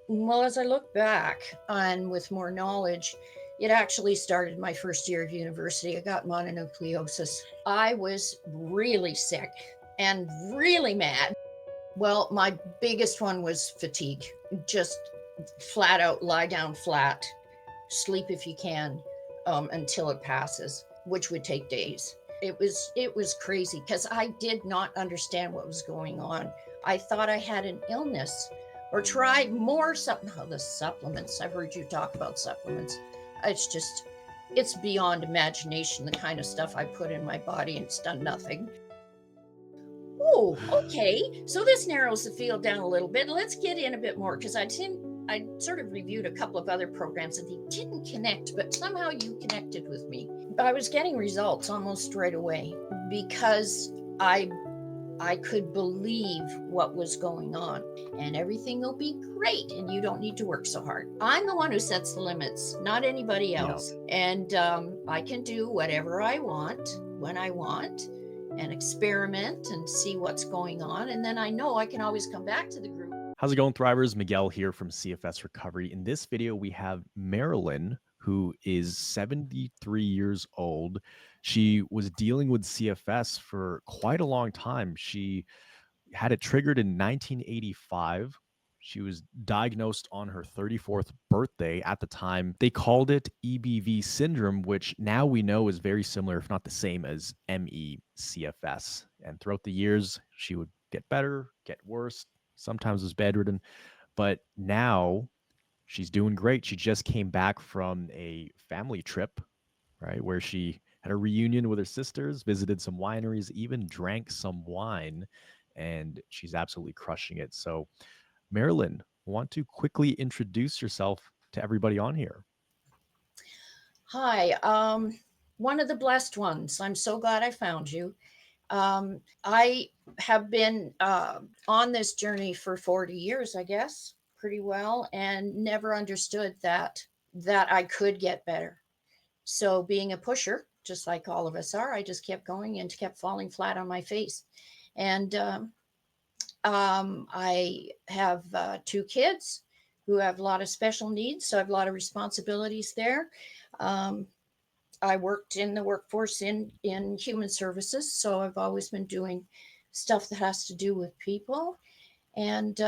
Well, as I look back and with more knowledge, it actually started my first year of university. I got mononucleosis. I was really sick and really mad. Well, my biggest one was fatigue. Just flat out lie down flat, sleep if you can, until it passes, which would take days. It was crazy because I did not understand what was going on. I thought I had an illness or tried more something. Oh, the supplements. I've heard you talk about supplements. It's beyond imagination, the kind of stuff I put in my body, and it's done nothing. Oh, okay. So this narrows the field down a little bit. Let's get in a bit more because I sort of reviewed a couple of other programs and they didn't connect, but somehow you connected with me. I was getting results almost right away because I could believe what was going on, and everything will be great and you don't need to work so hard. I'm the one who sets the limits, not anybody Yeah. else. And I can do whatever I want when I want and experiment and see what's going on. And then I know I can always come back to the group. How's it going, Thrivers? Miguel here from CFS Recovery. In this video, we have Marilyn, who is 73 years old. She was dealing with CFS for quite a long time. She had it triggered in 1985. She was diagnosed on her 34th birthday. At the time, they called it EBV syndrome, which now we know is very similar, if not the same, as ME/CFS. And throughout the years, she would get better, get worse, sometimes was bedridden. But now she's doing great. She just came back from a family trip, right, where she had a reunion with her sisters, visited some wineries, even drank some wine, and she's absolutely crushing it. So, Marilyn, want to quickly introduce yourself to everybody on here? Hi, one of the blessed ones. I'm so glad I found you. I have been on this journey for 40 years, I guess, pretty well, and never understood that I could get better. So being a pusher, just like all of us are, I just kept going and kept falling flat on my face. And I have two kids who have a lot of special needs, so I have a lot of responsibilities there. Um, I worked in the workforce in human services, so I've always been doing stuff that has to do with people. And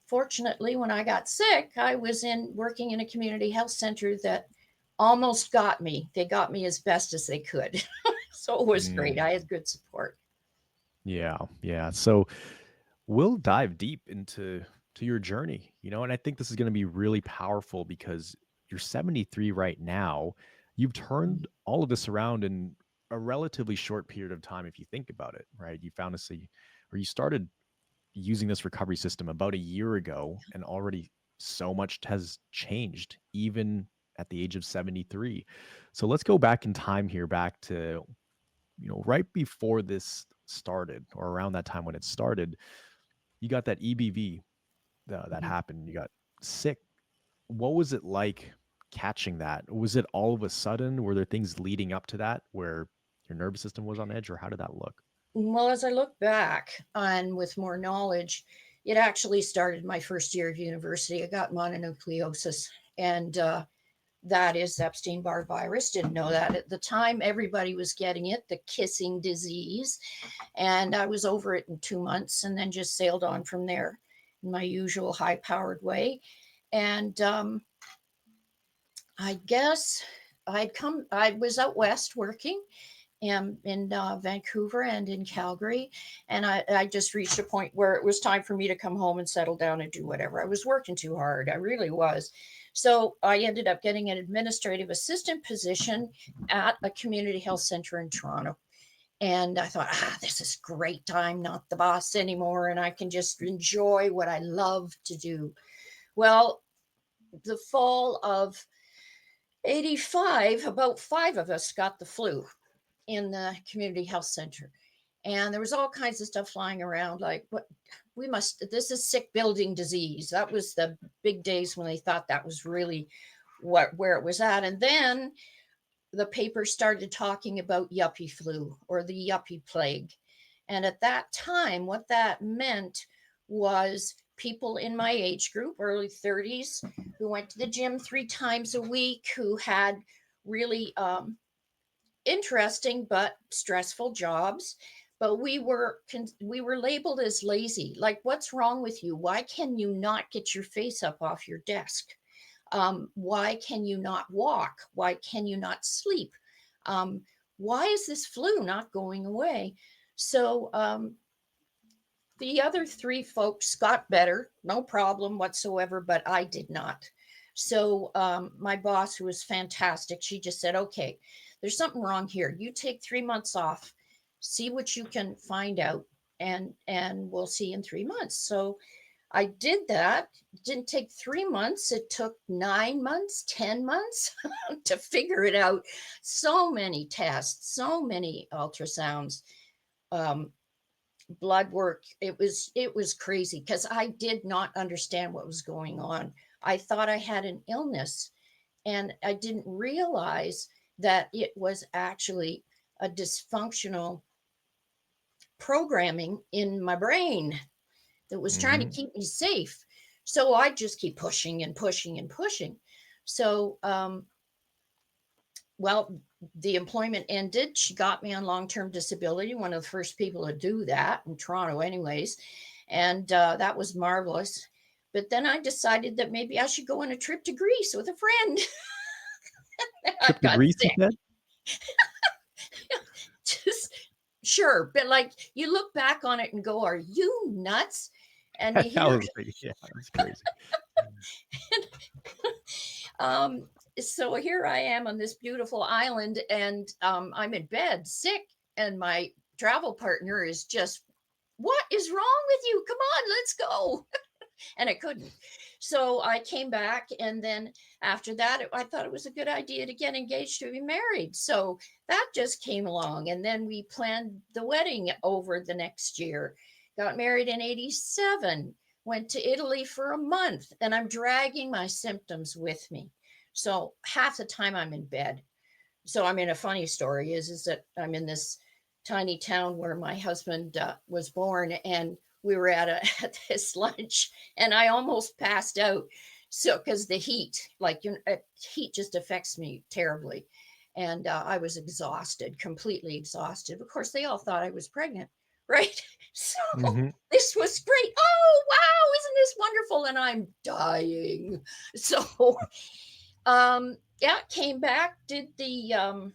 fortunately, when I got sick, I was in working in a community health center that almost got me. They got me as best as they could, so it was great. Mm, I had good support. yeah, yeah. So we'll dive deep into your journey, and I think this is going to be really powerful because you're 73 right now. You've turned all of this around in a relatively short period of time if you think about it, right? You found this or you started using this recovery system about a year ago, and already so much has changed even at the age of 73. So let's go back in time here, back to right before this started, or around that time when it started. You got that EBV that Mhm. happened. You got sick. What was it like catching that? Was it all of a sudden? Were there things leading up to that where your nervous system was on edge, or how did that look? Well, as I look back and with more knowledge, it actually started my first year of university. I got mononucleosis, and that is Epstein-Barr virus. Didn't know that at the time. Everybody was getting it, the kissing disease. And I was over it in 2 months and then just sailed on from there in my usual high powered way. And I guess I was out west working in Vancouver and in Calgary. And I just reached a point where it was time for me to come home and settle down and do whatever. I was working too hard. I really was. So I ended up getting an administrative assistant position at a community health center in Toronto. And I thought, this is great. I'm not the boss anymore, and I can just enjoy what I love to do. Well, the fall of 85, about five of us got the flu in the community health center. And there was all kinds of stuff flying around like, what this is sick building disease. That was the big days when they thought that was really where it was at. And then the paper started talking about yuppie flu or the yuppie plague. And at that time, what that meant was people in my age group, early 30s, who went to the gym 3 times a week, who had really interesting but stressful jobs. But we were labeled as lazy. Like, what's wrong with you? Why can you not get your face up off your desk? Why can you not walk? Why can you not sleep? Why is this flu not going away? So the other 3 folks got better, no problem whatsoever, but I did not. So my boss, who was fantastic, she just said, okay, there's something wrong here. You take 3 months off, see what you can find out, and we'll see in 3 months. So I did that. It didn't take 3 months. It took 9 months, 10 months to figure it out. So many tests, so many ultrasounds, blood work. It was crazy because I did not understand what was going on. I thought I had an illness, and I didn't realize that it was actually a dysfunctional programming in my brain that was trying to keep me safe. So I just keep pushing and pushing and pushing. So, well, the employment ended. She got me on long-term disability, one of the first people to do that in Toronto anyways. And that was marvelous. But then I decided that maybe I should go on a trip to Greece with a friend. I Trip to got Greece, you sick. said? Just sure. But like, you look back on it and go, are you nuts? And That here, was like, yeah, that's crazy. so here I am on this beautiful island, and I'm in bed sick, and my travel partner is just, what is wrong with you? Come on, let's go. And I couldn't. So I came back, and then after that, I thought it was a good idea to get engaged to be married. So that just came along, and then we planned the wedding over the next year. Got married in 87, went to Italy for a month, and I'm dragging my symptoms with me. So half the time I'm in bed. So I mean, a funny story is that I'm in this tiny town where my husband was born, and we were at this lunch, and I almost passed out. So because the heat, like, heat just affects me terribly, and I was exhausted, completely exhausted. Of course, they all thought I was pregnant, right? So this was great. Oh wow, isn't this wonderful? And I'm dying. So yeah, came back, did the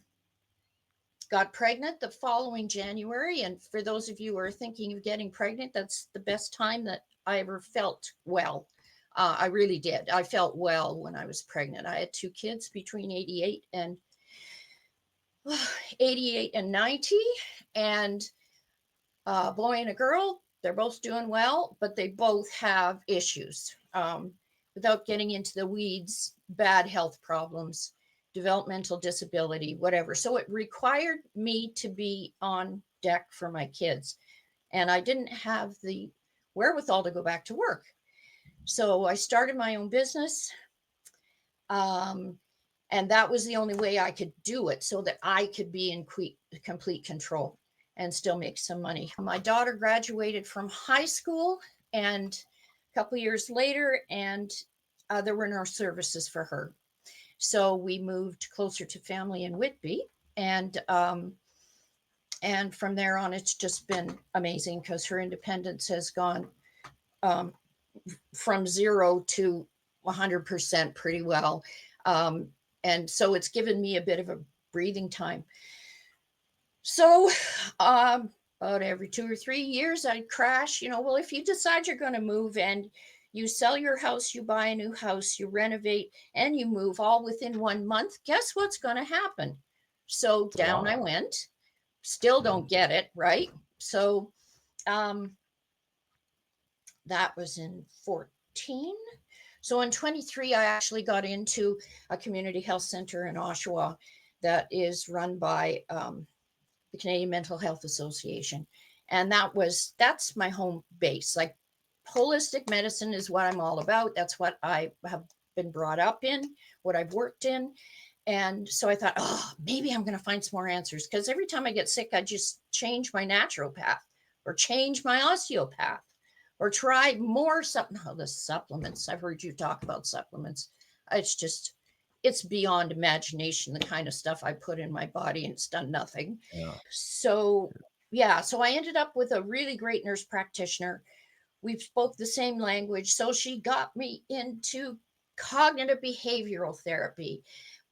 got pregnant the following January. And for those of you who are thinking of getting pregnant, that's the best time that I ever felt well. I really did. I felt well when I was pregnant. I had 2 kids between 88 and 90, and a boy and a girl. They're both doing well, but they both have issues. Without getting into the weeds, bad health problems, developmental disability, whatever. So it required me to be on deck for my kids. And I didn't have the wherewithal to go back to work. So I started my own business. And that was the only way I could do it, so that I could be in complete control and still make some money. My daughter graduated from high school, and a couple years later, and there were no services for her. So we moved closer to family in Whitby, and from there on, it's just been amazing because her independence has gone from 0 to 100% pretty well. And so it's given me a bit of a breathing time. So about every 2 or 3 years, I'd crash. Well, if you decide you're going to move and you sell your house, you buy a new house, you renovate, and you move all within 1 month, guess what's going to happen? So down I went. Still don't get it, right? So that was in 14. So in 23, I actually got into a community health center in Oshawa that is run by the Canadian Mental Health Association. And that's my home base. Like, holistic medicine is what I'm all about. That's what I have been brought up in, what I've worked in. And so I thought, oh, maybe I'm going to find some more answers, because every time I get sick, I just change my naturopath or change my osteopath or try more something. Oh, the supplements. I've heard you talk about supplements. It's just, it's beyond imagination, the kind of stuff I put in my body, and it's done nothing. Yeah. So, yeah, so I ended up with a really great nurse practitioner. We spoke the same language. So she got me into cognitive behavioral therapy,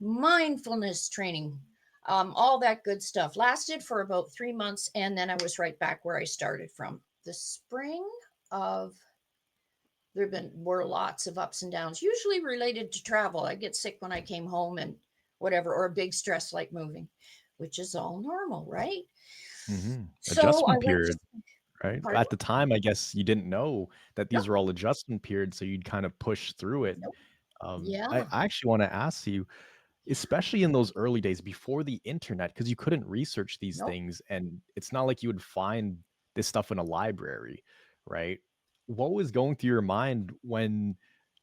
mindfulness training, all that good stuff. Lasted for about 3 months. And then I was right back where I started from. The spring of, were lots of ups and downs, usually related to travel. I get sick when I came home and whatever, or a big stress like moving, which is all normal, right? So I Adjustment went to, period, right? pardon? At the time, I guess you didn't know that No, these were all adjustment periods, so you'd kind of push through it. no, I yeah, I actually wanna ask you, especially in those early days before the internet, because you couldn't research these no. things, and it's not like you would find this stuff in a library, right? What was going through your mind when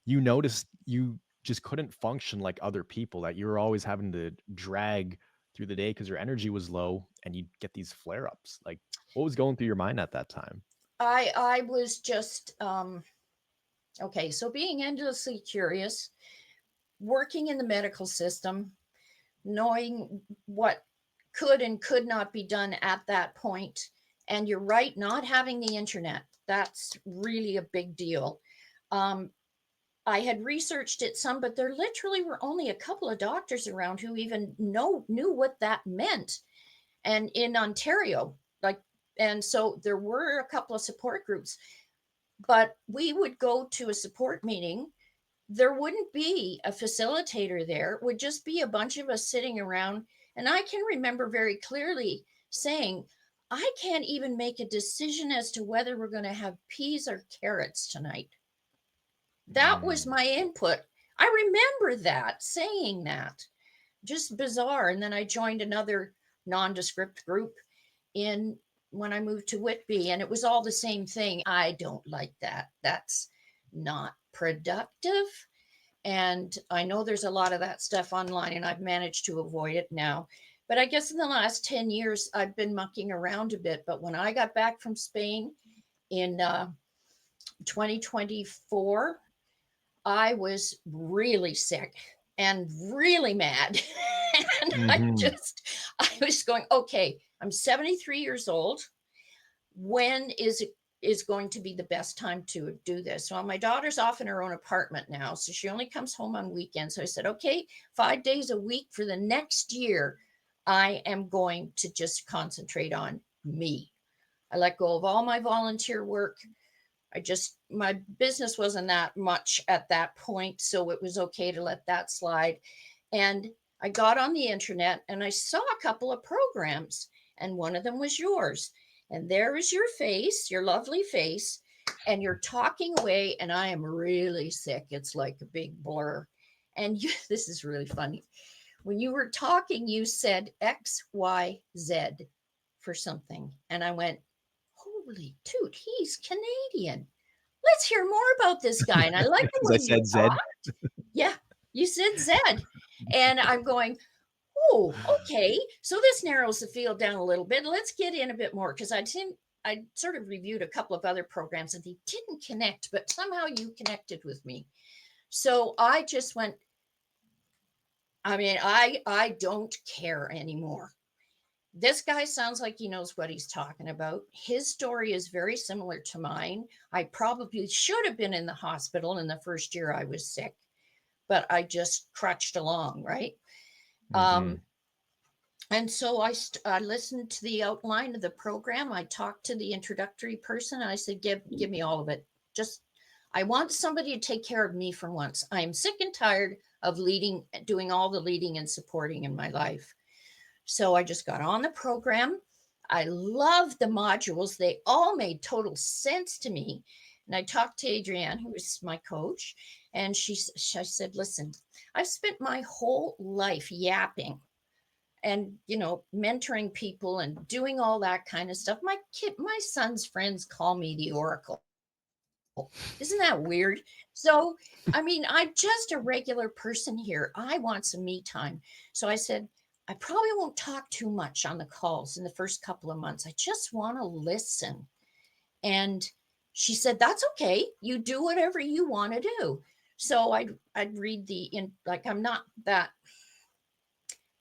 you noticed you just couldn't function like other people, that you were always having to drag through the day because your energy was low and you'd get these flare-ups? Like, what was going through your mind at that time? I was just okay. So being endlessly curious, working in the medical system, knowing what could and could not be done at that point, and you're right, not having the internet, that's really a big deal. Um, I had researched it some, but there literally were only a couple of doctors around who even knew what that meant. And in Ontario, like, and so there were a couple of support groups, but we would go to a support meeting. There wouldn't be a facilitator there. It would just be a bunch of us sitting around. And I can remember very clearly saying, I can't even make a decision as to whether we're going to have peas or carrots tonight. That was Mm. my input. I remember that, saying that. Just bizarre. And then I joined another nondescript group in when I moved to Whitby, and it was all the same thing. I don't like that. That's not productive. And I know there's a lot of that stuff online, and I've managed to avoid it now. But I guess in the last 10 years, I've been mucking around a bit. But when I got back from Spain in 2024, I was really sick and really mad. And Mhm. I was going, okay, I'm 73 years old. When is going to be the best time to do this? Well, my daughter's off in her own apartment now, so she only comes home on weekends. So I said, okay, 5 days a week for the next year, I am going to just concentrate on me. I let go of all my volunteer work. My business wasn't that much at that point, so it was okay to let that slide. And I got on the internet and I saw a couple of programs, and one of them was yours. And there is your face, your lovely face, and you're talking away, and I am really sick. It's like a big blur. And you, this is really funny. When you were talking, you said XYZ for something. And I went, holy toot, he's Canadian. Let's hear more about this guy. And I like the 'Cause I way you said talk. Zed. Yeah, you said Zed. And I'm going, oh, okay. So this narrows the field down a little bit. Let's get in a bit more, because I sort of reviewed a couple of other programs and they didn't connect, but somehow you connected with me. So I just went, I mean, I don't care anymore. This guy sounds like he knows what he's talking about. His story is very similar to mine. I probably should have been in the hospital in the first year I was sick, but I just crutched along, right? Um, Mhm. and so I listened to the outline of the program. I talked to the introductory person. And I said, give me all of it. Just, I want somebody to take care of me for once. I am sick and tired of doing all the leading and supporting in my life. So I just got on the program. I loved the modules. They all made total sense to me. And I talked to Adrienne, who was my coach, and she said, listen, I've spent my whole life yapping and, mentoring people and doing all that kind of stuff. My son's friends call me the Oracle. Isn't that weird? So, I mean, I'm just a regular person here. I want some me time. So I said, I probably won't talk too much on the calls in the first couple of months. I just want to listen. And she said, "That's okay. You do whatever you want to do." So I'd read like, I'm not that,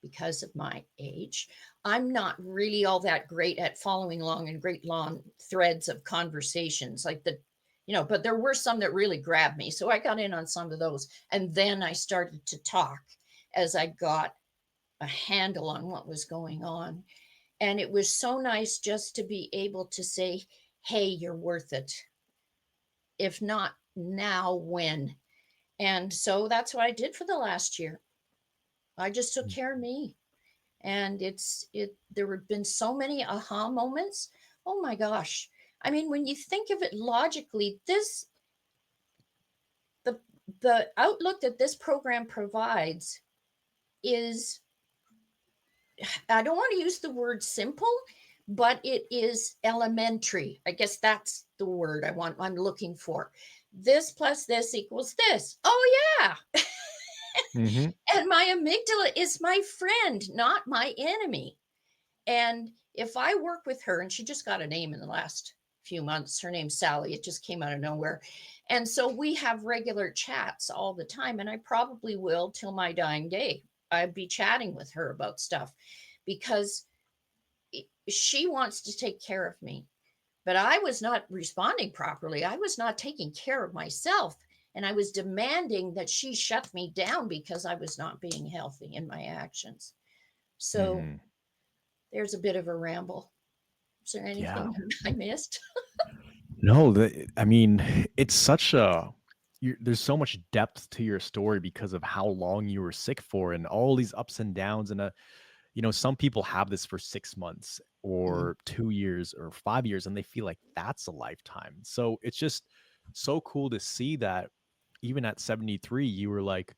because of my age, I'm not really all that great at following along in great long threads of conversations like but there were some that really grabbed me. So I got in on some of those. And then I started to talk as I got a handle on what was going on. And it was so nice just to be able to say, "Hey, you're worth it. If not now, when?" And so that's what I did for the last year. I just took care of me. And there have been so many aha moments. Oh my gosh. I mean, when you think of it logically, the the outlook that this program provides is, I don't want to use the word simple, but it is elementary. I guess that's the word I'm looking for. This plus this equals this. Oh yeah. Mm-hmm. And my amygdala is my friend, not my enemy. And if I work with her, and she just got a name in the last few months, her name's Sally. It just came out of nowhere. And so we have regular chats all the time. And I probably will till my dying day. I'd be chatting with her about stuff because she wants to take care of me. But I was not responding properly. I was not taking care of myself. And I was demanding that she shut me down because I was not being healthy in my actions. So Mm-hmm. there's a bit of a ramble. Is there Yeah. anything I missed? No, I mean, it's such there's so much depth to your story because of how long you were sick for and all these ups and downs. And, some people have this for 6 months Mm. or 2 years or 5 years, and they feel like that's a lifetime. So it's just so cool to see that even at 73, you were like,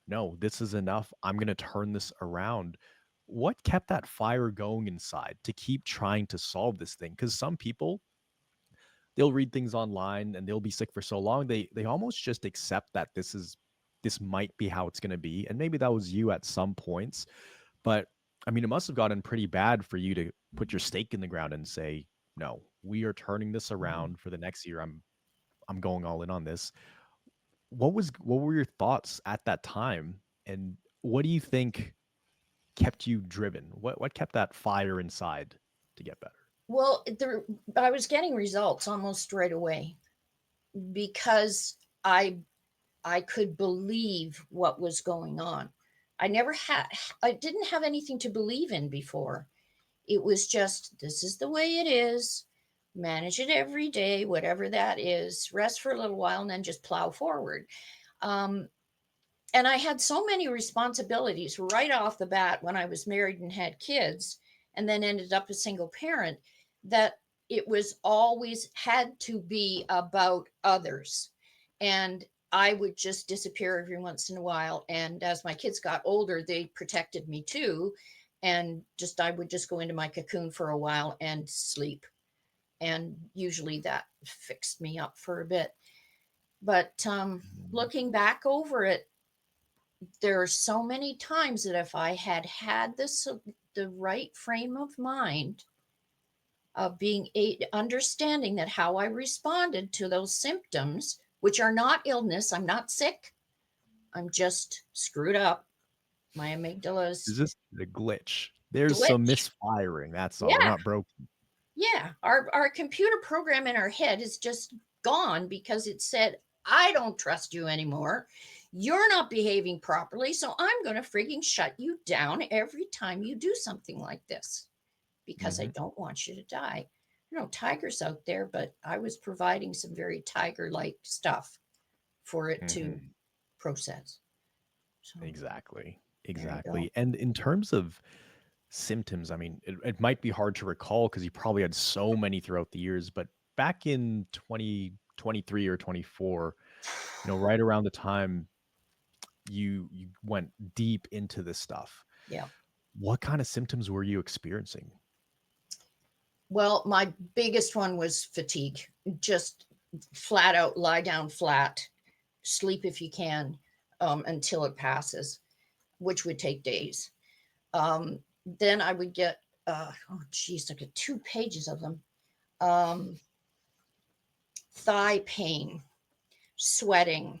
no, this is enough. I'm going to turn this around. What kept that fire going inside to keep trying to solve this thing? Because some people, they'll read things online and they'll be sick for so long they almost just accept that this might be how it's going to be, and maybe that was you at some points. But I mean, it must have gotten pretty bad for you to put your stake in the ground and say, no, we are turning this around for the next year. I'm going all in on this. What were your thoughts at that time, and what do you think kept you driven? What kept that fire inside to get better? Well, I was getting results almost right away because I could believe what was going on. I didn't have anything to believe in before. It was just, this is the way it is. Manage it every day, whatever that is. Rest for a little while and then just plow forward. Um, and I had so many responsibilities right off the bat when I was married and had kids, and then ended up a single parent, that it was always had to be about others. And I would just disappear every once in a while. And as my kids got older, they protected me too. And I would just go into my cocoon for a while and sleep. And usually that fixed me up for a bit. But Mhm. looking back over it, there are so many times that if I had had the right frame of mind of understanding that how I responded to those symptoms, which are not illness, I'm not sick, I'm just screwed up. My amygdala's Is this the glitch? There's some glitch. misfiring, that's all. We're Yeah, not broken. yeah. Our computer program in our head is just gone because it said, "I don't trust you anymore. You're not behaving properly, so I'm going to frigging shut you down every time you do something like this because I Mhm, don't want you to die." Tigers out there, but I was providing some very tiger-like stuff for it to mhm. process. So Exactly, there you go. exactly. And in terms of symptoms, I mean, it might be hard to recall because you probably had so many throughout the years, but back in 2023 or 24, right around the time you went deep into this stuff, Yeah. what kind of symptoms were you experiencing? Well, my biggest one was fatigue. Just flat out lie down flat, sleep if you can, until it passes, which would take days. Then I would get, oh geez, I got 2 pages of them. Um, thigh pain, sweating,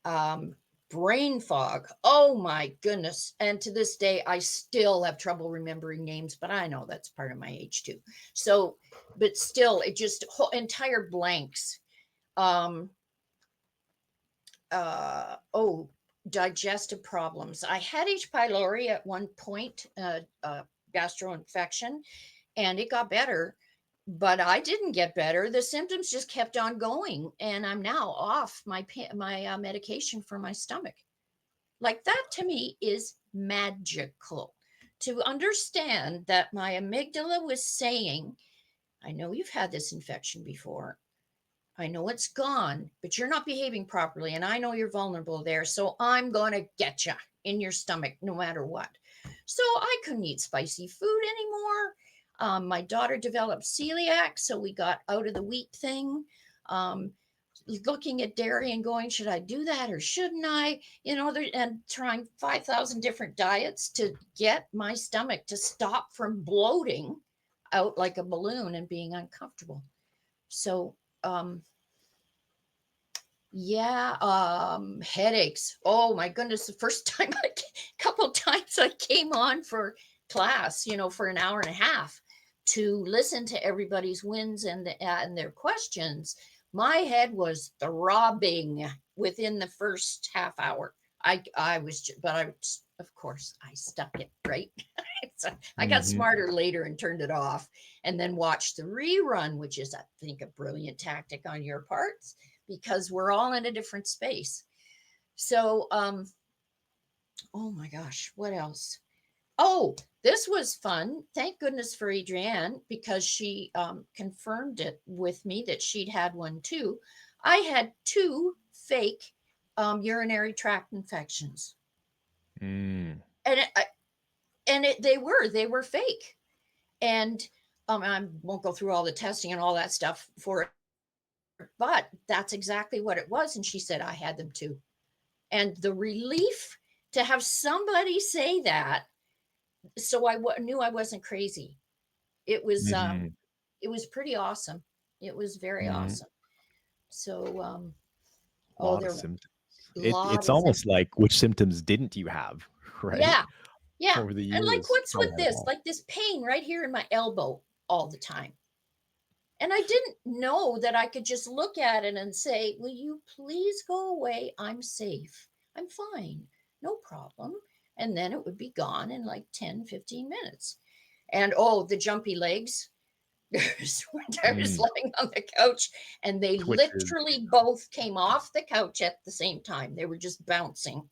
um, brain fog. Oh my goodness. And to this day, I still have trouble remembering names, but I know that's part of my age too. So, but still, it just entire blanks. Um, oh, digestive problems. I had H. pylori at one point, gastro infection, and it got better, but I didn't get better. The symptoms just kept on going, and I'm now off my medication for my stomach. Like that to me is magical. To understand that my amygdala was saying, I know you've had this infection before. I know it's gone, but you're not behaving properly. And I know you're vulnerable there. So I'm going to get you in your stomach no matter what. So I couldn't eat spicy food anymore. My daughter developed celiac. So we got out of the wheat thing. Um, Looking at dairy and going, should I do that or shouldn't I? And trying 5,000 different diets to get my stomach to stop from bloating out like a balloon and being uncomfortable. So, yeah, headaches. Oh my goodness, the first time couple times I came on for class, for an hour and a half to listen to everybody's wins and their questions, my head was throbbing within the first half hour. I was, but of course, I stuck it, right? So I got Mm-hmm. smarter later and turned it off, and then watched the rerun, which is, I think, a brilliant tactic on your parts because we're all in a different space. So, oh my gosh, what else? Oh, this was fun. Thank goodness for Adrienne because she confirmed it with me that she'd had one too. I had two fake urinary tract infections, Mm. and they were fake. And I won't go through all the testing and all that stuff for it, but that's exactly what it was. And she said I had them too. And the relief to have somebody say that, so knew I wasn't crazy. It was Mm-hmm. it was pretty awesome. It was very Mm-hmm. awesome. So A oh, lot of there were symptoms. a It's lot of almost symptoms. like which symptoms didn't you have, right? Yeah, yeah. Over the And like years, what's how with that this? evolved. Like this pain right here in my elbow all the time. And I didn't know that I could just look at it and say, will you please go away? I'm safe. I'm fine. No problem. And then it would be gone in like 10, 15 minutes. And oh, the jumpy legs. When I was Mm. lying on the couch and they Twitches. literally both came off the couch at the same time. They were just bouncing.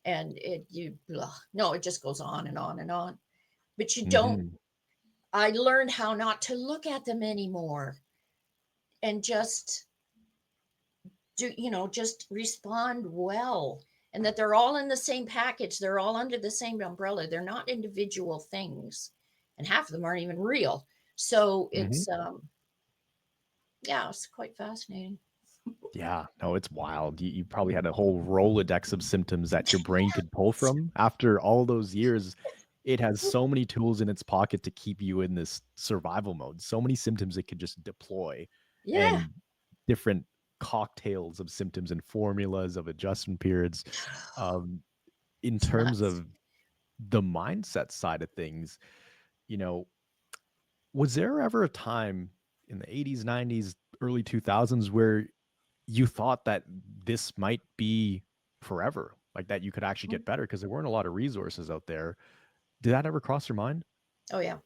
And no, it just goes on and on and on. But you don't, Mm-hmm. I learned how not to look at them anymore and just just respond well, and that they're all in the same package, they're all under the same umbrella, they're not individual things, and half of them aren't even real. So Mm-hmm. yeah, it's quite fascinating. Yeah, no, it's wild. You probably had a whole Rolodex of symptoms that your brain could pull from. After all those years, it has so many tools in its pocket to keep you in this survival mode. So many symptoms it could just deploy, Yeah, and different cocktails of symptoms and formulas of adjustment periods. Um, in it's terms nuts. of the mindset side of things, you know, was there ever a time in the 80s, 90s, early 2000s where you thought that this might be forever, like that you could actually get better because there weren't a lot of resources out there? Did that ever cross your mind? Oh yeah,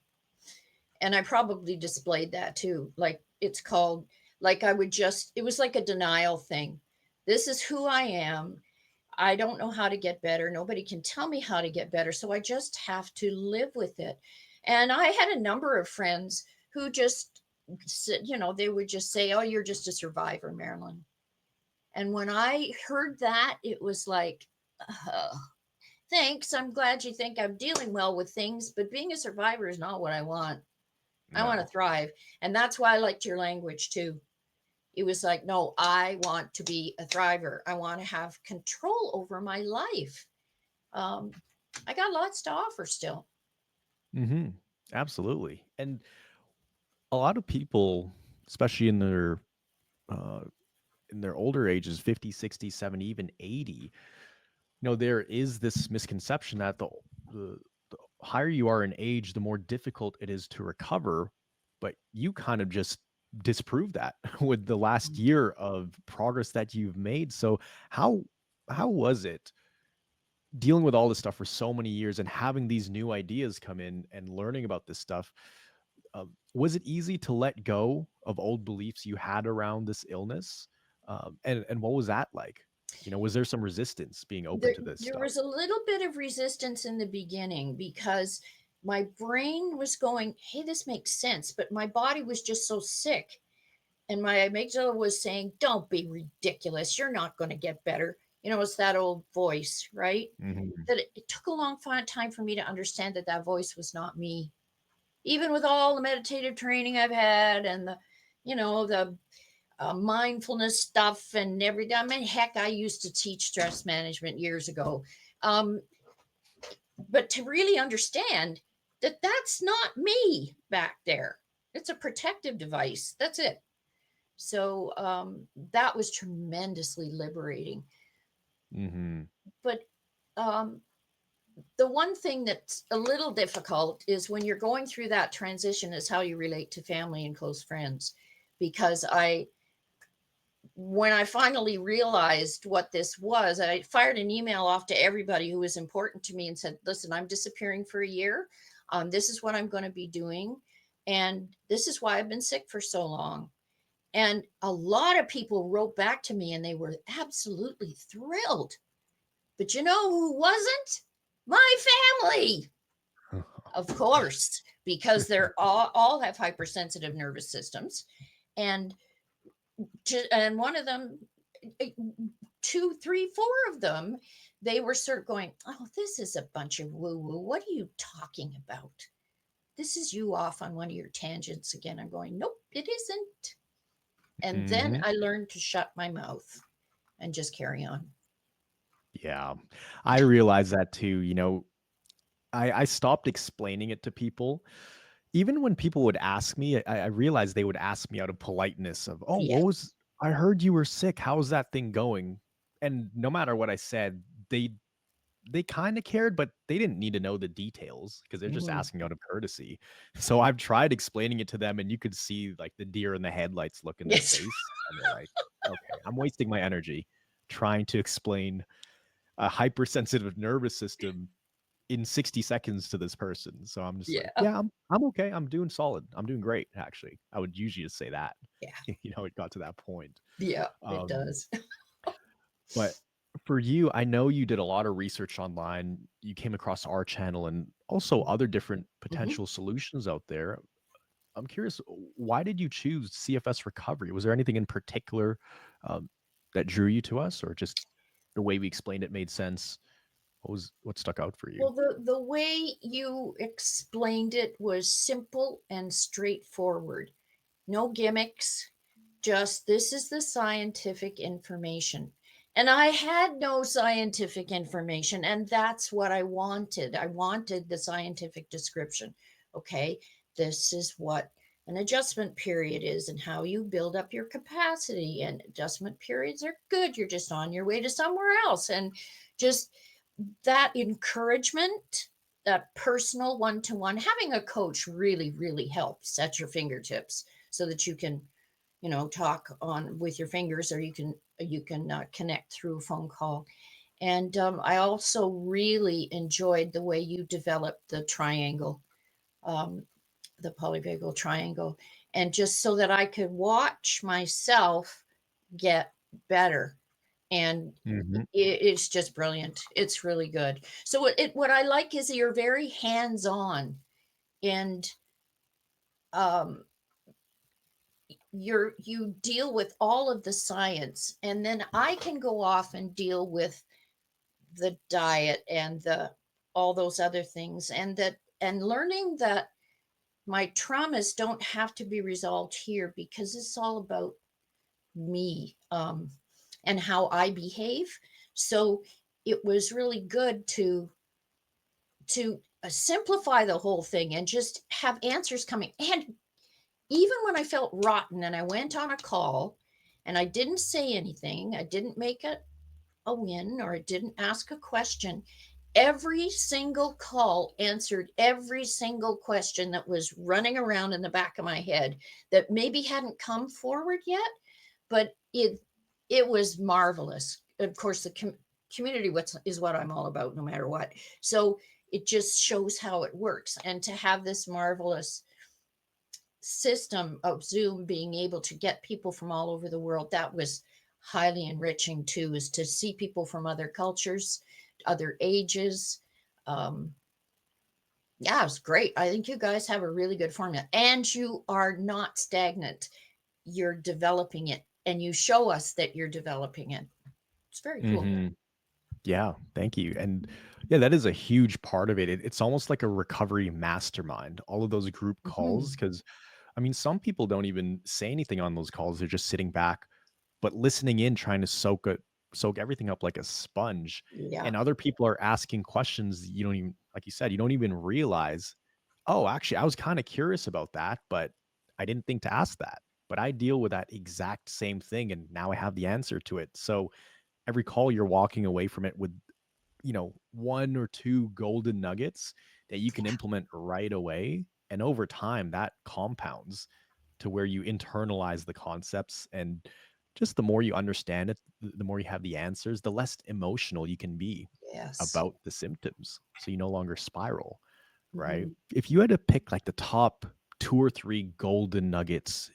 and I probably displayed that too. Like it's called, like I would just, it was like a denial thing. This is who I am. I don't know how to get better. Nobody can tell me how to get better. So I just have to live with it. And I had a number of friends who just said, they would just say, oh, you're just a survivor, Marilyn. And when I heard that, it was like, oh, thanks. I'm glad you think I'm dealing well with things, but being a survivor is not what I want. I want to No. thrive. And that's why I liked your language too. It was like, no, I want to be a thriver. I want to have control over my life. um, I got lots to offer still. Hmm. Absolutely. And a lot of people, especially in their uh, in their older ages, 50, 60, 70, even 80, there is this misconception that the higher you are in age, the more difficult it is to recover. But you kind of just disprove that with the last year of progress that you've made. So how how was it dealing with all this stuff for so many years and having these new ideas come in and learning about this stuff? Was it easy to let go of old beliefs you had around this illness? And what was that like? Was there some resistance being open there, to this there stuff? was a little bit of resistance in the beginning because my brain was going, hey, this makes sense, but my body was just so sick. And my amygdala was saying, don't be ridiculous. You're not going to get better. It's that old voice, right? Mhm. That it took a long time for me to understand that that voice was not me. Even with all the meditative training I've had and the mindfulness stuff and everything. I mean, heck, I used to teach stress management years ago. Um, but to really understand that that's not me back there, it's a protective device. That's it. So that was tremendously liberating. Mhm. But um, the one thing that's a little difficult is when you're going through that transition is how you relate to family and close friends. Because when I finally realized what this was, I fired an email off to everybody who was important to me and said, listen, I'm disappearing for a year. This is what I'm going to be doing. And this is why I've been sick for so long. And a lot of people wrote back to me and they were absolutely thrilled. But you know who wasn't? My family, of course, because they're all have hypersensitive nervous systems. And and one of them, eh, two, three, four of them, they were sort of going, oh, this is a bunch of woo woo. What are you talking about? This is you off on one of your tangents again. I'm going, nope, it isn't. And then Mhm. I learned to shut my mouth and just carry on. Yeah. I realize that too. I stopped explaining it to people. Even when people would ask me, I realized they would ask me out of politeness of, "Oh, Yeah. I heard you were sick. How's that thing going?" And no matter what I said, they kinda cared, but they didn't need to know the details because 'cause they're just Mhm. asking out of courtesy. So I've tried explaining it to them, and you could see, like, the deer in the headlights look in their Yes. face, and they're like, "Okay, I'm wasting my energy trying to explain a hypersensitive nervous system in 60 seconds to this person." So I'm just like, Yeah. "Yeah, I'm okay. I'm doing solid. I'm doing great, actually." I would usually just say that. Yeah. It got to that point. Yeah. It Um, does. but for you, I know you did a lot of research online. You came across our channel and also other different Mhm. potential solutions out there. I'm curious, why did you choose CFS recovery? Was there anything in particular um, that drew you to us, or just the way we explained it made sense? What stuck out for you? Well, the way you explained it was simple and straightforward. No gimmicks, just this is the scientific information. And I had no scientific information, and that's what I wanted. I wanted the scientific description. Okay, this is what an adjustment period is and how you build up your capacity. And adjustment periods are good. You're just on your way to somewhere else. And just that encouragement, that personal one to one, having a coach really, really helps at your fingertips so that you can talk on with your fingers, or you can connect through a phone call. And I also really enjoyed the way you developed the triangle, um, the polyvagal triangle, and just so that I could watch myself get better. And Mhm. it's just brilliant. It's really good. So what I like is that you're very hands on, and um, you deal with all of the science, and then I can go off and deal with the diet and the all those other things, and learning that my traumas don't have to be resolved here because it's all about me, and how I behave. So it was really good to simplify the whole thing and just have answers coming. And even when I felt rotten and I went on a call And I didn't say anything. I didn't make a win, or I didn't ask a question. Every single call answered every single question that was running around in the back of my head that maybe hadn't come forward yet, but it was marvelous. Of course, the community is what I'm all about, no matter what. So it just shows how it works, and to have this marvelous system of Zoom being able to get people from all over the world, that was highly enriching too, is to see people from other cultures, other ages. Um, yeah, it was great. I think you guys have a really good formula, and you are not stagnant. You're developing it, and you show us that you're developing it. It's very cool. Hmm. Yeah, thank you. And yeah, that is a huge part of it. It's almost like a recovery mastermind, all of those group calls. Mhm. Because, I mean, some people don't even say anything on those calls. They're just sitting back, but listening in, trying to soak everything up like a sponge. Yeah. And other people are asking questions you don't even, like you said, you don't even realize, oh, actually, I was kind of curious about that, but I didn't think to ask that. But I deal with that exact same thing, and now I have the answer to it. So every call you're walking away from it with, one or two golden nuggets that you can implement right away. And over time, that compounds to where you internalize the concepts. And just the more you understand it, the more you have the answers, the less emotional you can be Yes. about the symptoms. So you no longer spiral, right? Mhm. If you had to pick like the top two or three golden nuggets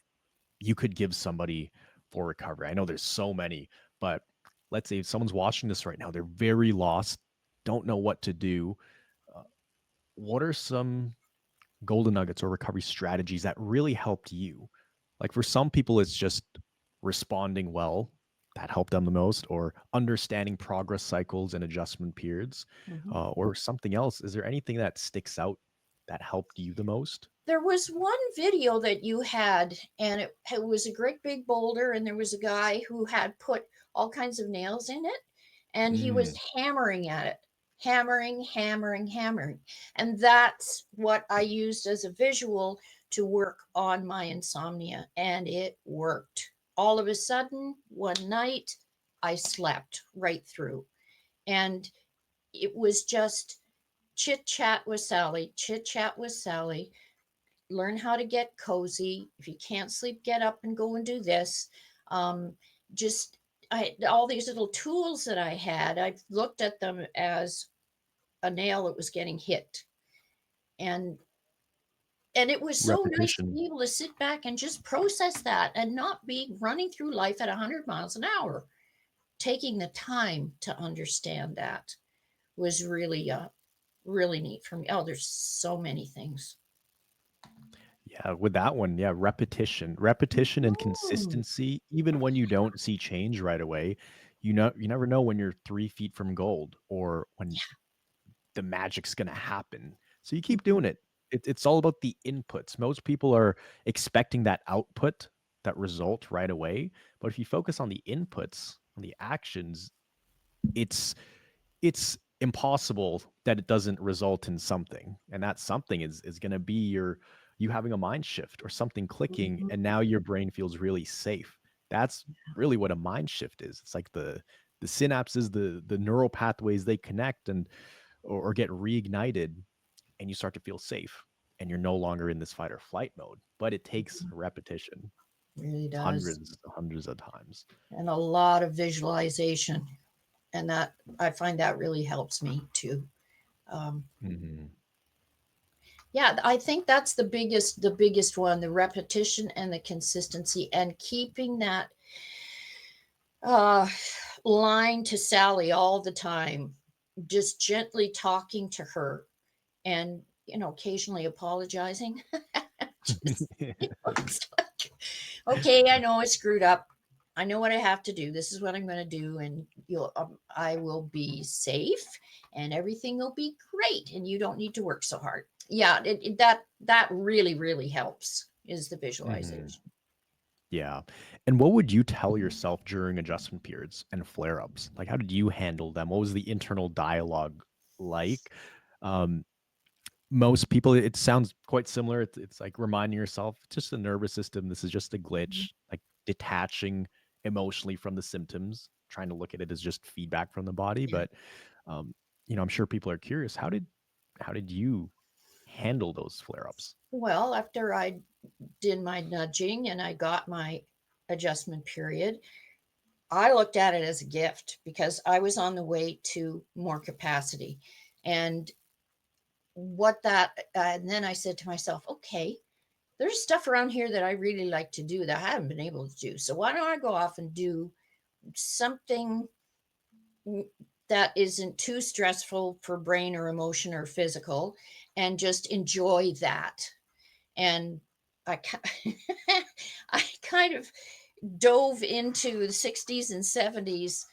you could give somebody for recovery? I know there's so many, but let's say if someone's watching this right now, they're very lost, don't know what to do. Uh, what are some golden nuggets or recovery strategies that really helped you? Like for some people, it's just responding well that helped them the most, or understanding progress cycles and adjustment periods, Mhm. or something else. Is there anything that sticks out that helped you the most? There was one video that you had, and it was a great big boulder, and there was a guy who had put all kinds of nails in it, and he was Mm, hammering at it, hammering, hammering, hammering. And that's what I used as a visual to work on my insomnia, and it worked. All of a sudden, one night, I slept right through. And it was just chit chat with Sally, chit chat with Sally, learn how to get cozy. If you can't sleep, get up and go and do this. Um, just all these little tools that I had, I looked at them as a nail that was getting hit, and it was so nice to repetition. be able to sit back and just process that and not be running through life at 100 miles an hour. Taking the time to understand that was really really neat for me. Oh, there's so many things. Yeah, with that one, yeah, repetition and Mhm. consistency, even when you don't see change right away, you never know when you're 3 feet from gold or when the magic's gonna happen. So you keep doing Mhm. it. It's all about the inputs. Most people are expecting that output, that result right away. But if you focus on the inputs, on the actions, it's it's impossible that it doesn't result in something, and that something is gonna be you having a mind shift or something clicking, Mhm. and now your brain feels really safe. That's really what a mind shift is. It's like the synapses, the neural pathways, they connect and or get reignited, and you start to feel safe, and you're no longer in this fight or flight mode, but it takes repetition, Really does. hundreds of times. And a lot of visualization. And that, I find that really helps me too. Um, Mhm. yeah, I think that's the biggest one, the repetition and the consistency, and keeping that uh, line to Sally all the time, just gently talking to her, and occasionally apologizing. Just, it's like, okay, I know I screwed up. I know what I have to do. This is what I'm going to do, and I will be safe, and everything will be great, and you don't need to work so hard. Yeah, that really really helps. Is the Mhm. visualization. Yeah. And what would you tell yourself during adjustment periods and flare-ups? Like, how did you handle them? What was the internal dialogue like? Um, most people, it sounds quite similar. It's like reminding yourself, it's just the nervous system. This is just a Mhm. glitch, like detaching emotionally from the symptoms, trying to look at it as just feedback from the body. Yeah. But um, I'm sure people are curious. How did you handle those flare ups? Well, after I did my nudging and I got my adjustment period, I looked at it as a gift because I was on the way to more capacity. And and then I said to myself, okay, there's stuff around here that I really like to do that I haven't been able to do. So why don't I go off and do something that isn't too stressful for brain or emotion or physical and just enjoy that? And I, I kind of dove into the 60s and 70s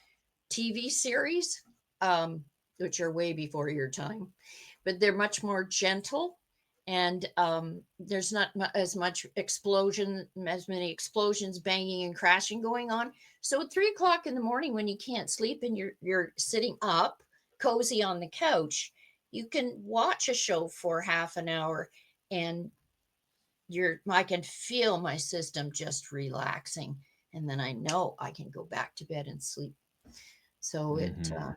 TV series, um, which are way before your time, but they're much more gentle. And there's not as much as many explosions, banging, and crashing going on. So at 3 o'clock in the morning, when you can't sleep and you're sitting up, cozy on the couch, you can watch a show for half an hour, and I can feel my system just relaxing, and then I know I can go back to bed and sleep. So Hmm.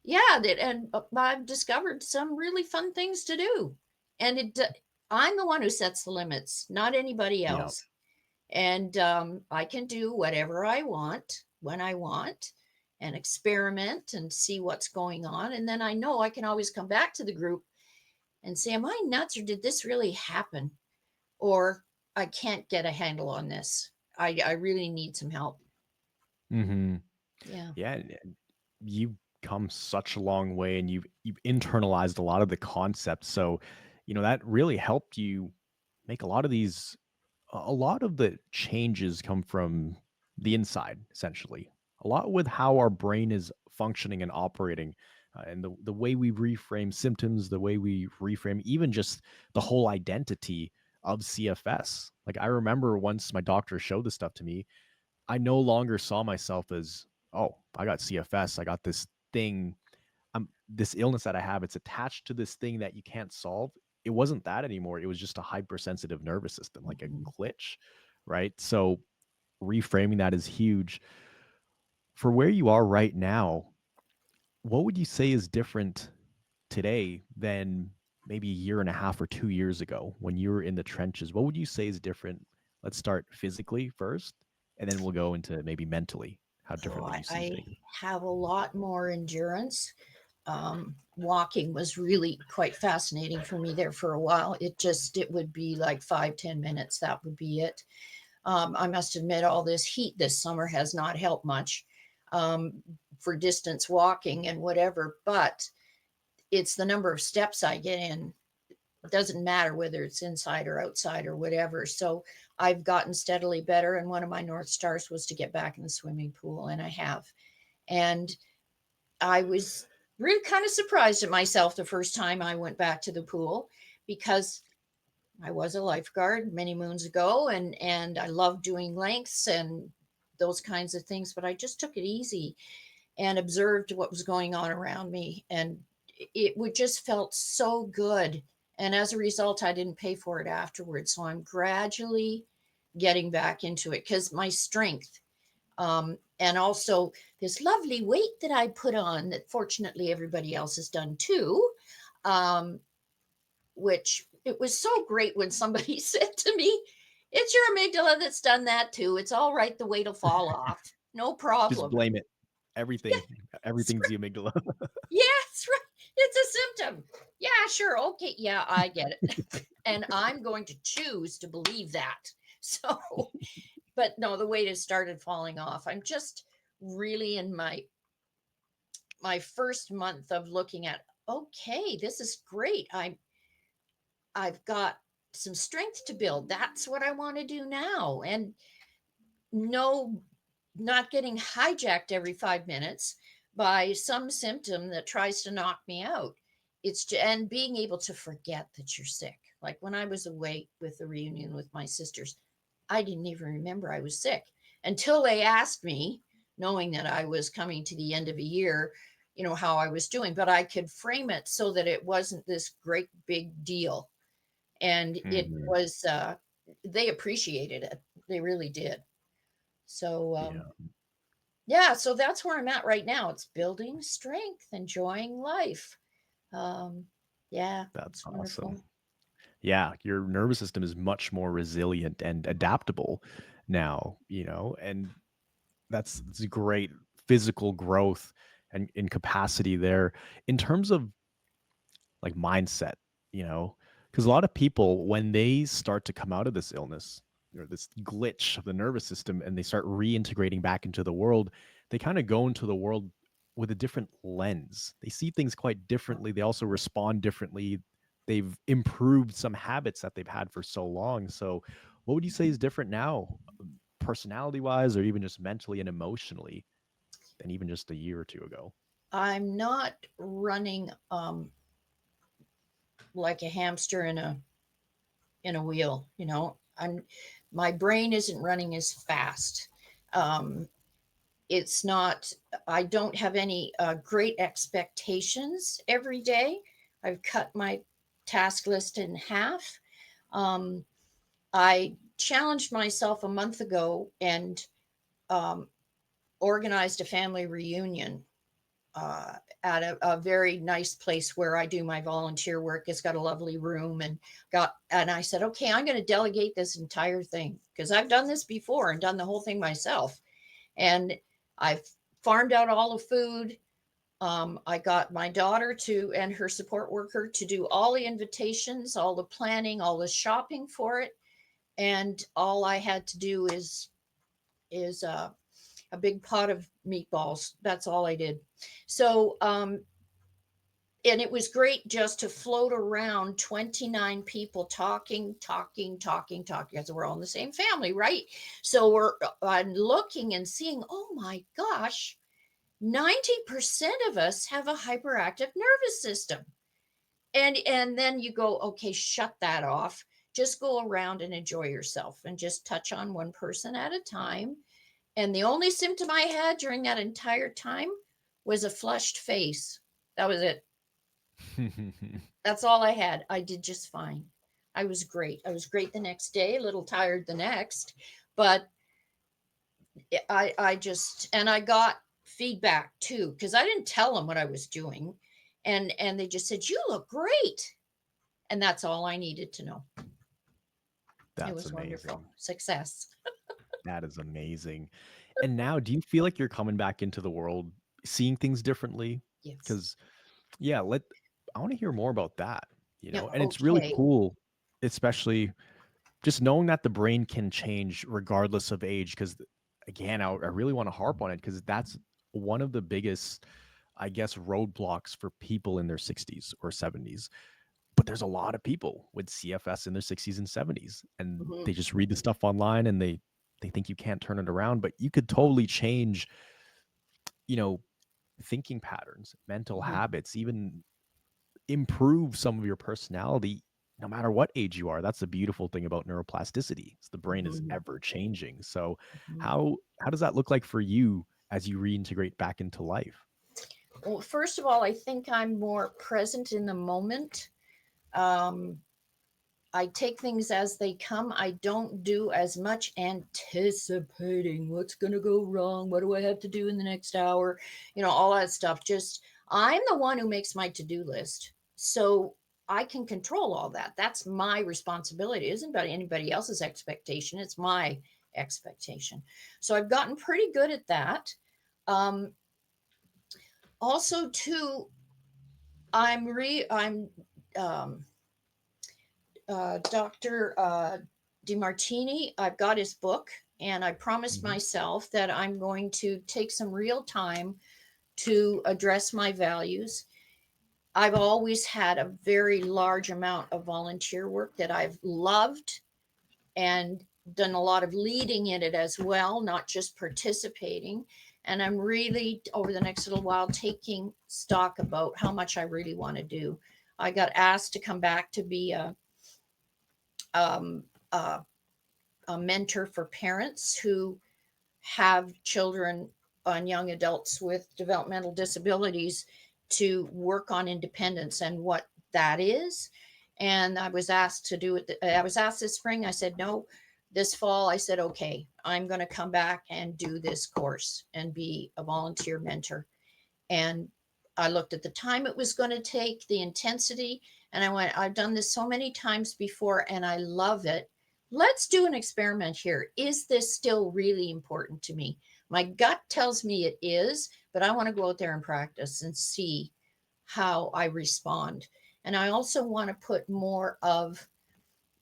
yeah, and I've discovered some really fun things to do, and I'm the one who sets the limits, not anybody Yeah. else. And I can do whatever I want when I want, and experiment and see what's going on, and then I know I can always come back to the group and say, "Am I nuts, or did this really happen?" Or I can't get a handle on this. I really need some help. Hmm. Yeah. Yeah. And you've come such a long way, and you've internalized a lot of the concepts. So, that really helped you make a lot of the changes come from the inside, essentially. A lot with how our brain is functioning and operating, and the way we reframe symptoms, the way we reframe even just the whole identity of CFS. Like, I remember once my doctor showed this stuff to me, I no longer saw myself as, oh, I got CFS. I got this thing. This illness that I have. It's attached to this thing that you can't solve. It wasn't that anymore. It was just a hypersensitive nervous system, like a Mhm. glitch, right? So reframing that is huge. For where you are right now, what would you say is different today than maybe a year and a half or 2 years ago when you were in the trenches? What would you say is different? Let's start physically first, and then we'll go into maybe mentally, how Oh, differently you see I things. have a lot more endurance. Walking was really quite fascinating for me there for a while. It would be like 5, 10 minutes. That would be it. I must admit, all this heat this summer has not helped much um, for distance walking and whatever, but it's the number of steps I get in. It doesn't matter whether it's inside or outside or whatever. So I've gotten steadily better. And one of my North Stars was to get back in the swimming pool, and I have. And I was really kind of surprised at myself the first time I went back to the pool, because I was a lifeguard many moons ago, and I loved doing lengths and those kinds of things, but I just took it easy and observed what was going on around me, and it would just felt so good. And as a result, I didn't pay for it afterwards. So I'm gradually getting back into it because my strength, and also this lovely weight that I put on that fortunately everybody else has done too, um, which it was so great when somebody said to me, "It's your amygdala that's done that too. It's all right. The weight will fall off. No Just problem." blame it. Everything's the amygdala. Yeah, that's right. It's a symptom. Yeah, sure. Okay. Yeah, I get it. And I'm going to choose to believe that. So, but no, the weight has started falling off. I'm just really in my first month of looking at, okay, this is great. I've got some strength to build. That's what I want to do now. And no, not getting hijacked every 5 minutes by some symptom that tries to knock me out. And being able to forget that you're sick. Like when I was away with the reunion with my sisters, I didn't even remember I was sick until they asked me, knowing that I was coming to the end of a year, how I was doing. But I could frame it so that it wasn't this great big deal. And it Mhm. was, they appreciated it. They really did. So, Yeah, yeah, so that's where I'm at right now. It's building strength, enjoying life. Um, yeah, that's it's awesome. wonderful. Yeah, your nervous system is much more resilient and adaptable now, and that's a great physical growth and in capacity there. In terms of like mindset, because a lot of people, when they start to come out of this illness or this glitch of the nervous system and they start reintegrating back into the world, they kind of go into the world with a different lens. They see things quite differently. They also respond differently. They've improved some habits that they've had for so long. So, what would you say is different now, personality wise, or even just mentally and emotionally, than even just a year or two ago? I'm not running like a hamster in a wheel, you know. My brain isn't running as fast. Um, it's not. I don't have any great expectations every day. I've cut my task list in half. Um, I challenged myself a month ago and um, organized a family reunion uh, at a very nice place where I do my volunteer work. It's got a lovely room and I said, okay, I'm going to delegate this entire thing because I've done this before and done the whole thing myself. And I've farmed out all the food. I got my daughter to and her support worker to do all the invitations, all the planning, all the shopping for it, and all I had to do is a big pot of meatballs. That's all I did. So and it was great just to float around 29 people talking because we're all in the same family, right? So I'm looking and seeing, oh my gosh, 90% of us have a hyperactive nervous system. And then you go, okay, shut that off. Just go around and enjoy yourself and just touch on one person at a time. And the only symptom I had during that entire time was a flushed face. That was it. That's all I had. I did just fine. I was great. I was great the next day, a little tired the next, but I just, and I got feedback too, because I didn't tell them what I was doing. And they just said, you look great. And that's all I needed to know. It That's was wonderful. amazing. Success. That is amazing. And now do you feel like you're coming back into the world, seeing things differently? Yes. Because yeah, I wanna hear more about that, Yeah. and it's really Okay. cool, especially just knowing that the brain can change regardless of age. Because again, I really wanna harp on it because that's one of the biggest, I guess, roadblocks for people in their 60s or 70s. But there's a lot of people with CFS in their 60s and 70s, and Mhm. they just read the stuff online and they think you can't turn it around, but you could totally change, you know, thinking patterns, mental Mhm. habits, even improve some of your personality no matter what age you are. That's the beautiful thing about neuroplasticity. Is the brain is Mhm. ever changing. So Mhm. how does that look like for you as you reintegrate back into life? Well, first of all, I think I'm more present in the moment. Um, I take things as they come. I don't do as much anticipating what's going to go wrong. What do I have to do in the next hour? All that stuff. Just, I'm the one who makes my to do list. So I can control all that. That's my responsibility. It isn't about anybody else's expectation. It's my expectation. So I've gotten pretty good at that. Um, Also, too, I'm um, Dr. DeMartini. I've got his book, and I promised Mhm. myself that I'm going to take some real time to address my values. I've always had a very large amount of volunteer work that I've loved and done a lot of leading in it as well, not just participating. And I'm really, over the next little while, taking stock about how much I really want to do. I got asked to come back to be um, a, a mentor for parents who have children and young adults with developmental disabilities to work on independence and what that is. And I was asked to do it. I was asked this spring. I said no. this fall I said, okay, I'm going to come back and do this course and be a volunteer mentor. And I looked at the time it was going to take, the intensity, and I went, I've done this so many times before and I love it. Let's do an experiment here. Is this still really important to me? My gut tells me it is, but I want to go out there and practice and see how I respond. And I also want to put more of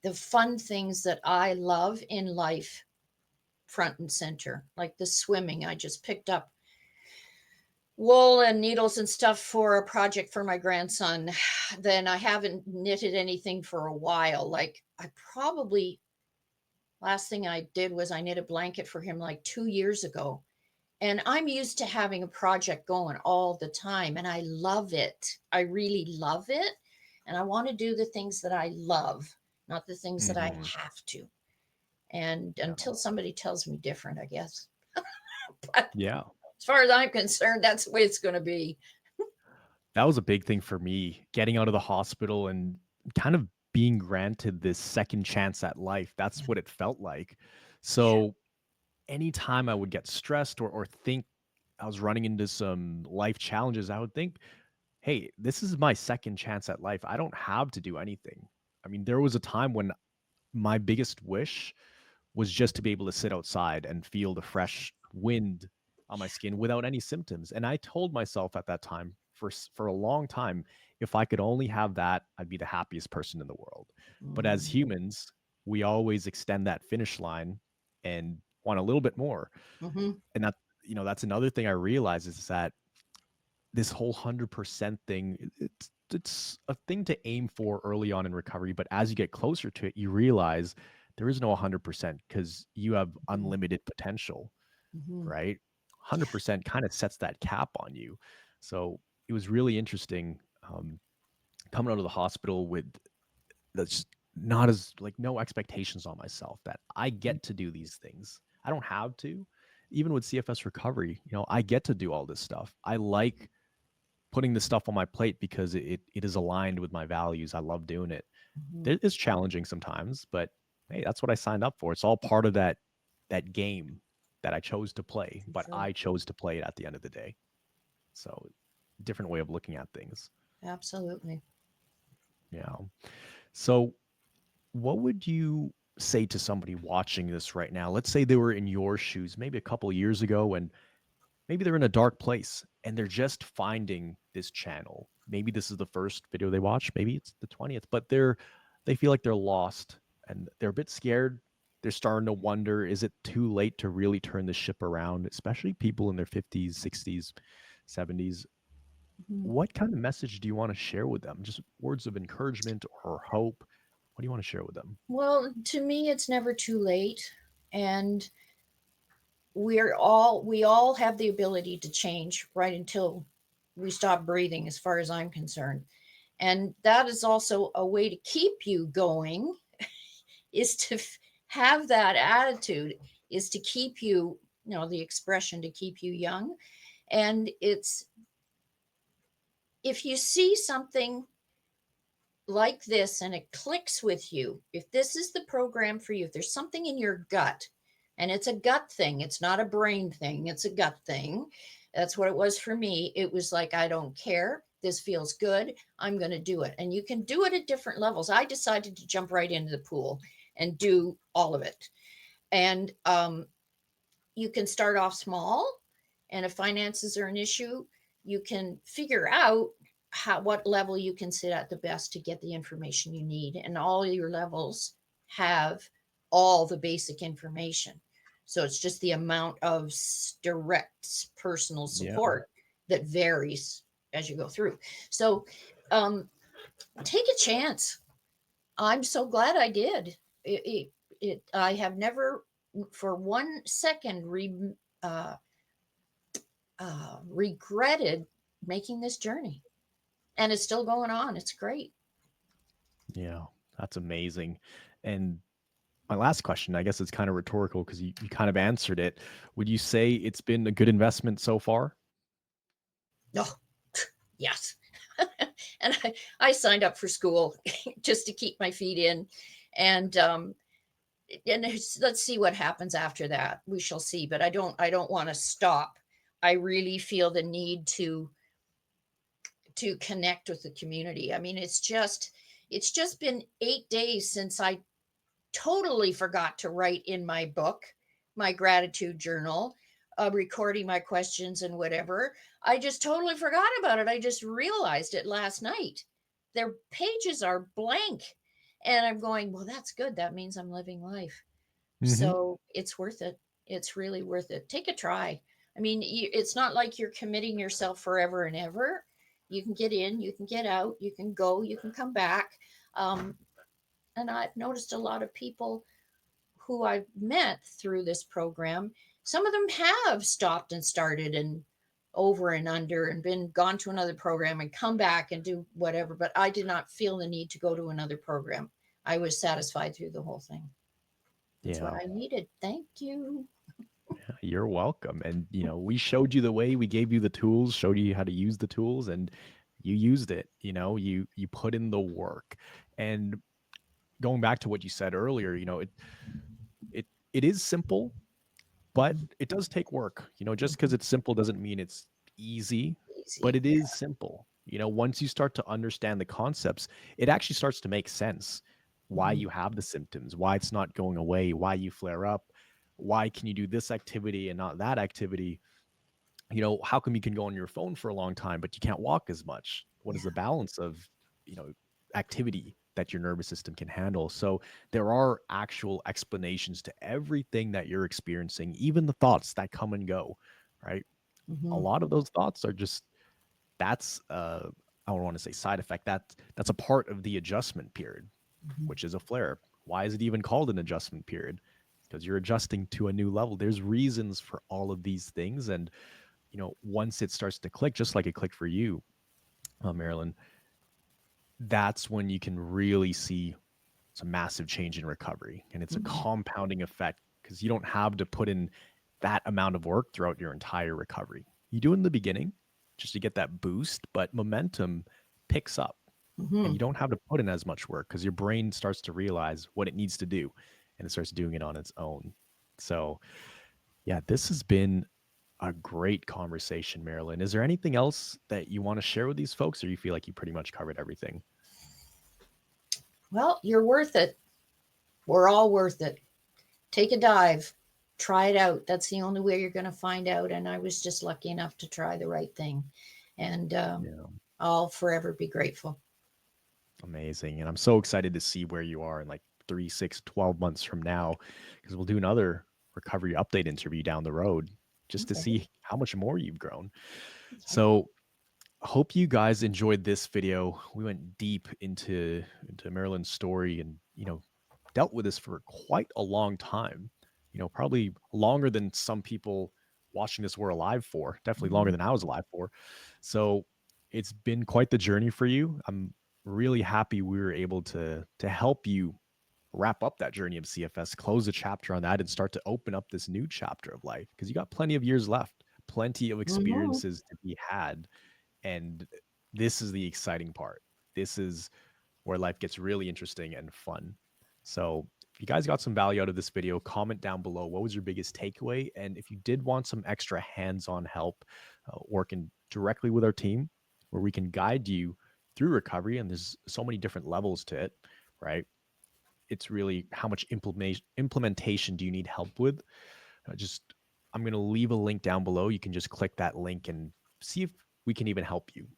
the fun things that I love in life front and center, like the swimming. I just picked up wool and needles and stuff for a project for my grandson. Then I haven't knitted anything for a while. Like I probably last thing I did was I knit a blanket for him like 2 years ago. And I'm used to having a project going all the time and I love it. I really love it. And I want to do the things that I love, not the things that I Hmm. have to. And Yeah. until somebody tells me different, I guess. But Yeah. as far as I'm concerned, that's the way it's going to be. That was a big thing for me, getting out of the hospital and kind of being granted this second chance at life. That's what it felt like. Yeah. So anytime I would get stressed or think I was running into some life challenges, I would think, hey, this is my second chance at life. I don't have to do anything. I mean, there was a time when my biggest wish was just to be able to sit outside and feel the fresh wind on my skin without any symptoms. And I told myself at that time for a long time, if I could only have that, I'd be the happiest person in the world. But as Mm-hmm. humans, we always extend that finish line and want a little bit more. Mm-hmm. And that's another thing I realize is that this whole 100% thing, it's a thing to aim for early on in recovery, but as you get closer to it, you realize there is no 100% because you have unlimited potential, Mm-hmm. right? 100% kind of sets that cap on you. So it was really interesting, coming out of the hospital with that's not as like no expectations on myself that I get to do these things. I don't have to. Even with CFS recovery, I get to do all this stuff. I like putting this stuff on my plate because it is aligned with my values. I love doing it. Mm-hmm. It is challenging sometimes, but hey, that's what I signed up for. It's all part of that game that I chose to play, For but sure. I chose to play it at the end of the day. So, different way of looking at things. Absolutely. Yeah. So, what would you say to somebody watching this right now? Let's say they were in your shoes maybe a couple years ago and maybe they're in a dark place and they're just finding this channel. Maybe this is the first video they watch, maybe it's the 20th, but they feel like they're lost and they're a bit scared. They're starting to wonder, is it too late to really turn the ship around, especially people in their 50s, 60s, 70s? Mhm. What kind of message do you want to share with them? Just words of encouragement or hope? What do you want to share with them? Well, to me, it's never too late. And we all have the ability to change right until we stop breathing, as far as I'm concerned. And that is also a way to keep you going, is to have that attitude, is to keep you, the expression to keep you young. And it's, if you see something like this and it clicks with you, if this is the program for you, if there's something in your gut, and it's a gut thing, it's not a brain thing, it's a gut thing. That's what it was for me. It was like, I don't care. This feels good. I'm going to do it. And you can do it at different levels. I decided to jump right into the pool and do all of it. And you can start off small. And if finances are an issue, you can figure out what level you can sit at the best to get the information you need. And all your levels have all the basic information. So it's just the amount of direct personal Yeah. support that varies as you go through. So um, take a chance. I'm so glad I did. I have never for 1 second uh, regretted making this journey, and it's still going on. It's great. Yeah. That's amazing. And my last question, I guess it's kind of rhetorical because you kind of answered it. Would you say it's been a good investment so far? Oh, yes. And I signed up for school just to keep my feet in, and and let's see what happens after that. We shall see. But I don't want to stop. I really feel the need to connect with the community. I mean, it's just been 8 days since I totally forgot to write in my book, my gratitude journal, recording my questions and whatever. I just totally forgot about it. I just realized it last night. Their pages are blank. And I'm going, well, that's good. That means I'm living life. Mm-hmm. So it's worth it. It's really worth it. Take a try. I mean, it's not like you're committing yourself forever and ever. You can get in, you can get out, you can go, you can come back. Um, and I've noticed a lot of people who I've met through this program, some of them have stopped and started and over and under and been gone to another program and come back and do whatever. But I did not feel the need to go to another program. I was satisfied through the whole thing. That's what Yeah. I needed. Thank you. You're welcome. And, we showed you the way, we gave you the tools, showed you how to use the tools, and you used it. You put in the work. And going back to what you said earlier, it is simple, but it does take work. Just because Mhm. it's simple doesn't mean it's easy, but Easy. it is simple. Once you start to understand the concepts, it actually starts to make sense why Mhm. you have the symptoms, why it's not going away, why you flare up, why can you do this activity and not that activity. How come you can go on your phone for a long time, but you can't walk as much? What is Yeah. the balance of, you know, activity that your nervous system can handle? So there are actual explanations to everything that you're experiencing, even the thoughts that come and go, right? A Mhm. lot of those thoughts are just that's I don't want to say side effect. That's a part of the adjustment period, Mhm. which is a flare. Why is it even called an adjustment period? Because you're adjusting to a new level. There's reasons for all of these things. And once it starts to click, just like it clicked for you, Marilyn, that's when you can really see some massive change in recovery. And it's a Mhm. compounding effect because you don't have to put in that amount of work throughout your entire recovery. You do it in the beginning just to get that boost, but momentum picks up and you Mhm. don't have to put in as much work because your brain starts to realize what it needs to do and it starts doing it on its own. So, yeah, this has been a great conversation, Marilyn. Is there anything else that you want to share with these folks, or you feel like you pretty much covered everything? Well, you're worth it. We're all worth it. Take a dive. Try it out. That's the only way you're going to find out. And I was just lucky enough to try the right thing. And Yeah. I'll forever be grateful. Amazing. And I'm so excited to see where you are in like 3, 6, 12 months from now, because we'll do another recovery update interview down the road just to Okay. see how much more you've grown. Okay. So hope you guys enjoyed this video. We went deep into Marilyn's story and, dealt with this for quite a long time, probably longer than some people watching this were alive for, definitely longer Mhm. than I was alive for. So it's been quite the journey for you. I'm really happy we were able to help you wrap up that journey of CFS, close a chapter on that, and start to open up this new chapter of life because you got plenty of years left, plenty of Mhm. experiences to be had. And this is the exciting part. This is where life gets really interesting and fun. So, if you guys got some value out of this video, comment down below what was your biggest takeaway. And if you did want some extra hands on help working directly with our team, where we can guide you through recovery, and there's so many different levels to it, right? It's really how much implementation do you need help with? Just I'm going to leave a link down below. You can just click that link and see if we can even help you,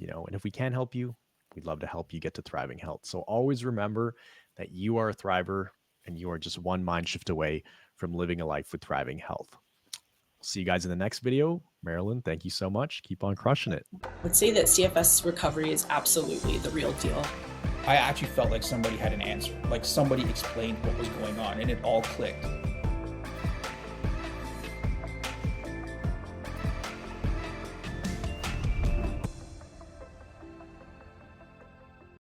and if we can help you, we'd love to help you get to thriving health. So always remember that you are a thriver and you are just one mind shift away from living a life with thriving health. See you guys in the next video. Marilyn, thank you so much. Keep on crushing it. I would say that CFS recovery is absolutely the real deal. I actually felt like somebody had an answer, like somebody explained what was going on, and it all clicked.